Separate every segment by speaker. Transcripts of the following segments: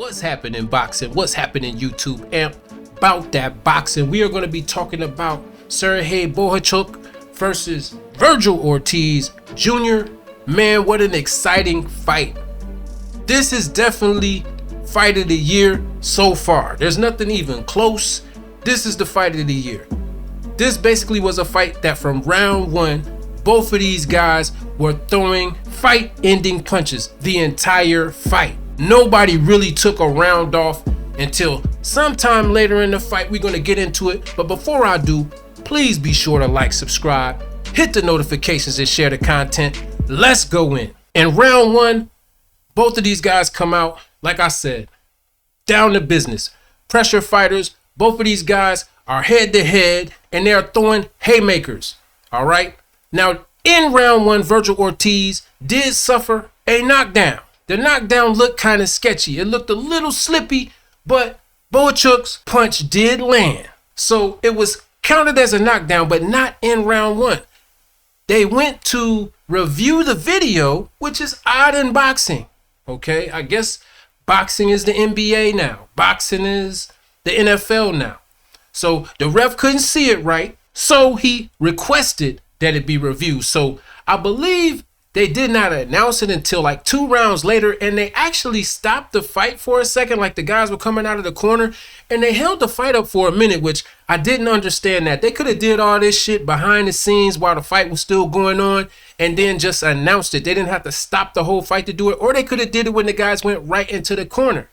Speaker 1: What's happening boxing? What's happening YouTube? And about that boxing, we are going to be talking about Sergey Bohachuk versus Virgil Ortiz Jr. Man, what an exciting fight. This is definitely fight of the year so far. There's nothing even close. This is the fight of the year. This basically was a fight that from round one, both of these guys were throwing fight-ending punches the entire fight. Nobody really took a round off until sometime later in the fight. We're going to get into it. But before I do, please be sure to like, subscribe, hit the notifications, and share the content. Let's go in. In round one, both of these guys come out, like I said, down to business. Pressure fighters. Both of these guys are head to head and they're throwing haymakers. All right. Now, in round one, Virgil Ortiz did suffer a knockdown. The knockdown looked kind of sketchy. It looked a little slippy, but Bohachuk's punch did land. So it was counted as a knockdown, but not in round one. They went to review the video, which is odd in boxing. Okay, I guess boxing is the NBA now. Boxing is the NFL now. So the ref couldn't see it right. So he requested that it be reviewed. So I believe they did not announce it until like 2 rounds later, and they actually stopped the fight for a second, like the guys were coming out of the corner, and they held the fight up for a minute, which I didn't understand that. They could have did all this shit behind the scenes while the fight was still going on and then just announced it. They didn't have to stop the whole fight to do it, or they could have did it when the guys went right into the corner.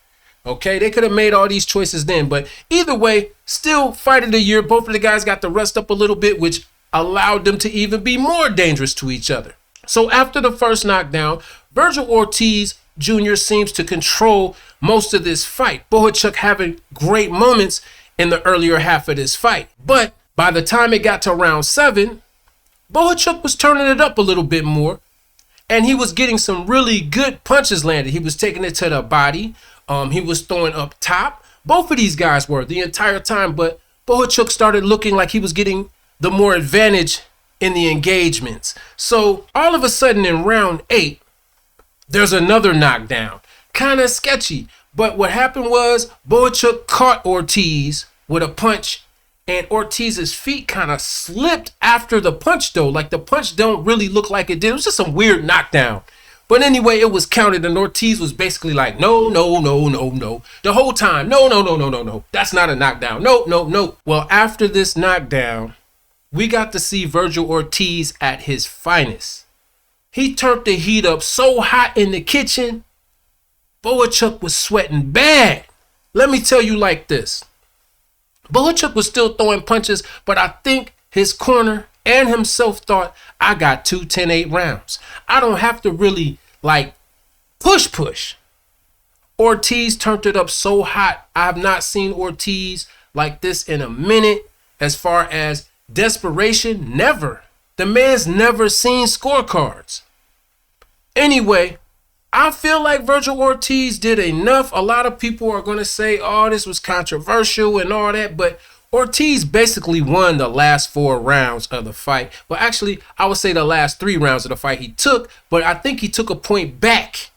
Speaker 1: Okay, they could have made all these choices then, but either way, still fight of the year. Both of the guys got to rest up a little bit, which allowed them to even be more dangerous to each other. So after the first knockdown, Virgil Ortiz Jr. seems to control most of this fight. Bohachuk having great moments in the earlier half of this fight. But by the time it got to round 7, Bohachuk was turning it up a little bit more. And he was getting some really good punches landed. He was taking it to the body. He was throwing up top. Both of these guys were the entire time. But Bohachuk started looking like he was getting the more advantage in the engagements. So all of a sudden in round 8, there's another knockdown. Kind of sketchy. But what happened was Bohachuk caught Ortiz with a punch, and Ortiz's feet kind of slipped after the punch though. Like the punch don't really look like it did. It was just some weird knockdown. But anyway, it was counted, and Ortiz was basically like, no, no, no, no, no. The whole time, no, no, no, no, no, no. That's not a knockdown. No, no, no. Well, after this knockdown, we got to see Virgil Ortiz at his finest. He turned the heat up so hot in the kitchen, Bohachuk was sweating bad. Let me tell you like this. Bohachuk was still throwing punches, but I think his corner and himself thought, I got 2 10-8 rounds. I don't have to really like push. Ortiz turned it up so hot. I have not seen Ortiz like this in a minute. As far as desperation, never. The man's never seen scorecards. Anyway, I feel like Virgil Ortiz did enough. A lot of people are going to say, oh, this was controversial and all that, but Ortiz basically won the last 4 rounds of the fight. Well, actually, I would say the last 3 rounds of the fight he took, but I think he took a point back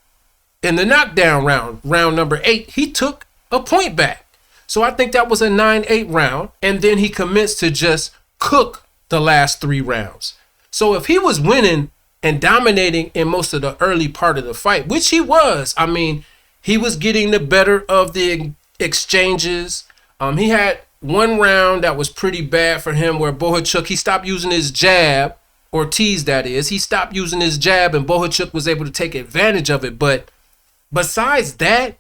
Speaker 1: in the knockdown round. Round number 8, he took a point back. So I think that was a 9-8 round, and then he commenced to just cook the last 3 rounds. So if he was winning and dominating in most of the early part of the fight, which he was, I mean, he was getting the better of the exchanges. He had 1 round that was pretty bad for him where Bohachuk, he stopped using his jab, Ortiz that is. He stopped using his jab and Bohachuk was able to take advantage of it. But besides that,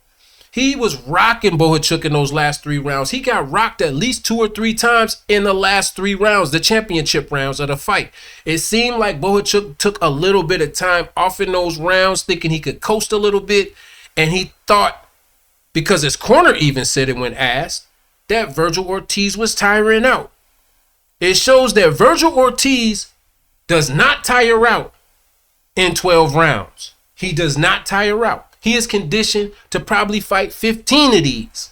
Speaker 1: he was rocking Bohachuk in those last 3 rounds. He got rocked at least 2 or 3 times in the last 3 rounds, the championship rounds of the fight. It seemed like Bohachuk took a little bit of time off in those rounds, thinking he could coast a little bit. And he thought, because his corner even said it when asked, that Virgil Ortiz was tiring out. It shows that Virgil Ortiz does not tire out in 12 rounds. He does not tire out. He is conditioned to probably fight 15 of these.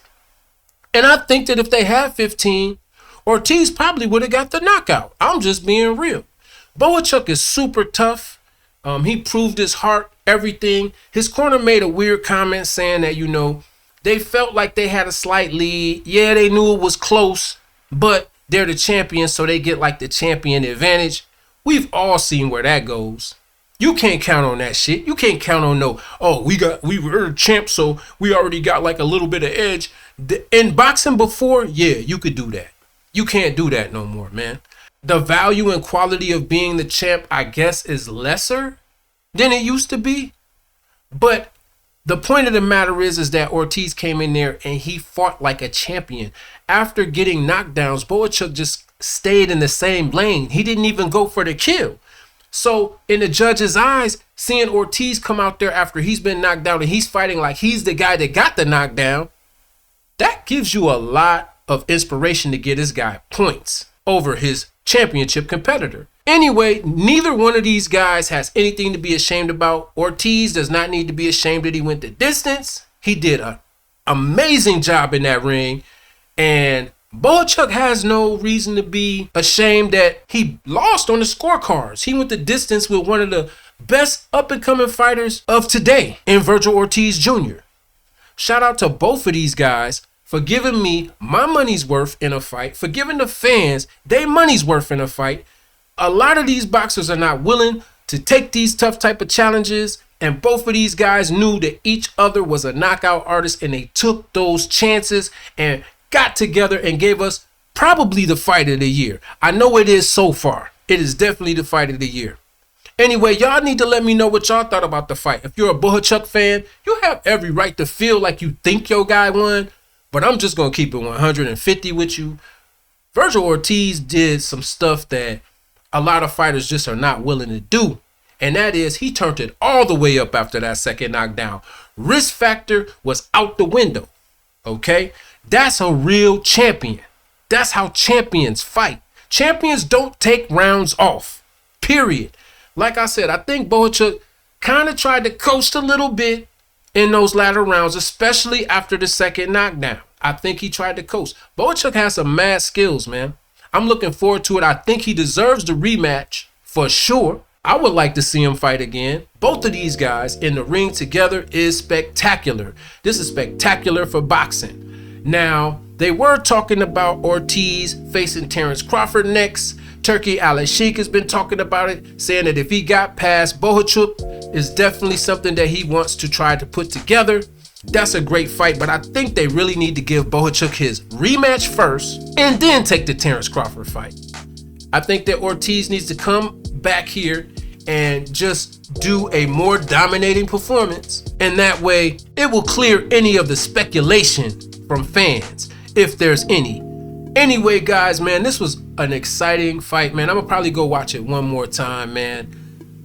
Speaker 1: And I think that if they had 15, Ortiz probably would have got the knockout. I'm just being real. Bohachuk is super tough. He proved his heart, everything. His corner made a weird comment saying that, They felt like they had a slight lead. Yeah, they knew it was close, but they're the champions, so they get like the champion advantage. We've all seen where that goes. You can't count on that shit. You can't count on no, oh, we were champs, so we already got like a little bit of edge. In boxing before, yeah, you could do that. You can't do that no more, man. The value and quality of being the champ, I guess, is lesser than it used to be. But the point of the matter is that Ortiz came in there and he fought like a champion. After getting knockdowns, Bohachuk just stayed in the same lane. He didn't even go for the kill. So in the judge's eyes, seeing Ortiz come out there after he's been knocked down and he's fighting like he's the guy that got the knockdown, that gives you a lot of inspiration to get this guy points over his championship competitor. Anyway, neither one of these guys has anything to be ashamed about. Ortiz does not need to be ashamed that he went the distance. He did an amazing job in that ring. And Bohachuk has no reason to be ashamed that he lost on the scorecards. He went the distance with one of the best up-and-coming fighters of today in Virgil Ortiz Jr. Shout out to both of these guys for giving me my money's worth in a fight, for giving the fans their money's worth in a fight. A lot of these boxers are not willing to take these tough type of challenges, and both of these guys knew that each other was a knockout artist, and they took those chances and got together and gave us probably the fight of the year. I know it is so far. It is definitely the fight of the year. Anyway, y'all need to let me know what y'all thought about the fight. If you're a Bohachuk fan, you have every right to feel like you think your guy won, but I'm just going to keep it 150 with you. Virgil Ortiz did some stuff that a lot of fighters just are not willing to do, and that is he turned it all the way up after that second knockdown. Risk factor was out the window, okay? That's a real champion. That's how champions fight. Champions don't take rounds off, period. Like I said, I think Bohachuk kind of tried to coast a little bit in those latter rounds, especially after the second knockdown. I think he tried to coast. Bohachuk has some mad skills, man. I'm looking forward to it. I think he deserves the rematch for sure. I would like to see him fight again. Both of these guys in the ring together is spectacular. This is spectacular for boxing. Now, they were talking about Ortiz facing Terrence Crawford next. Turki Al-Sheikh has been talking about it, saying that if he got past Bohachuk, is definitely something that he wants to try to put together. That's a great fight, but I think they really need to give Bohachuk his rematch first and then take the Terrence Crawford fight. I think that Ortiz needs to come back here and just do a more dominating performance, and that way it will clear any of the speculation from fans, if there's any. Anyway, guys, man, this was an exciting fight, man. I'm gonna probably go watch it one more time, man.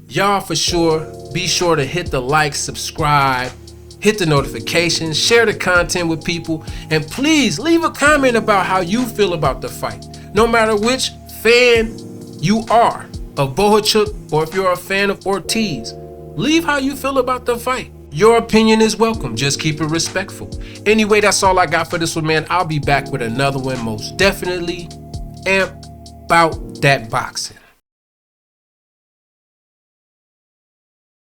Speaker 1: Y'all for sure, be sure to hit the like, subscribe, hit the notifications, share the content with people, and please leave a comment about how you feel about the fight. No matter which fan you are of Bohachuk or if you're a fan of Ortiz, leave how you feel about the fight. Your opinion is welcome. Just keep it respectful. Anyway, that's all I got for this one, man. I'll be back with another one, most definitely. Amp about that boxing.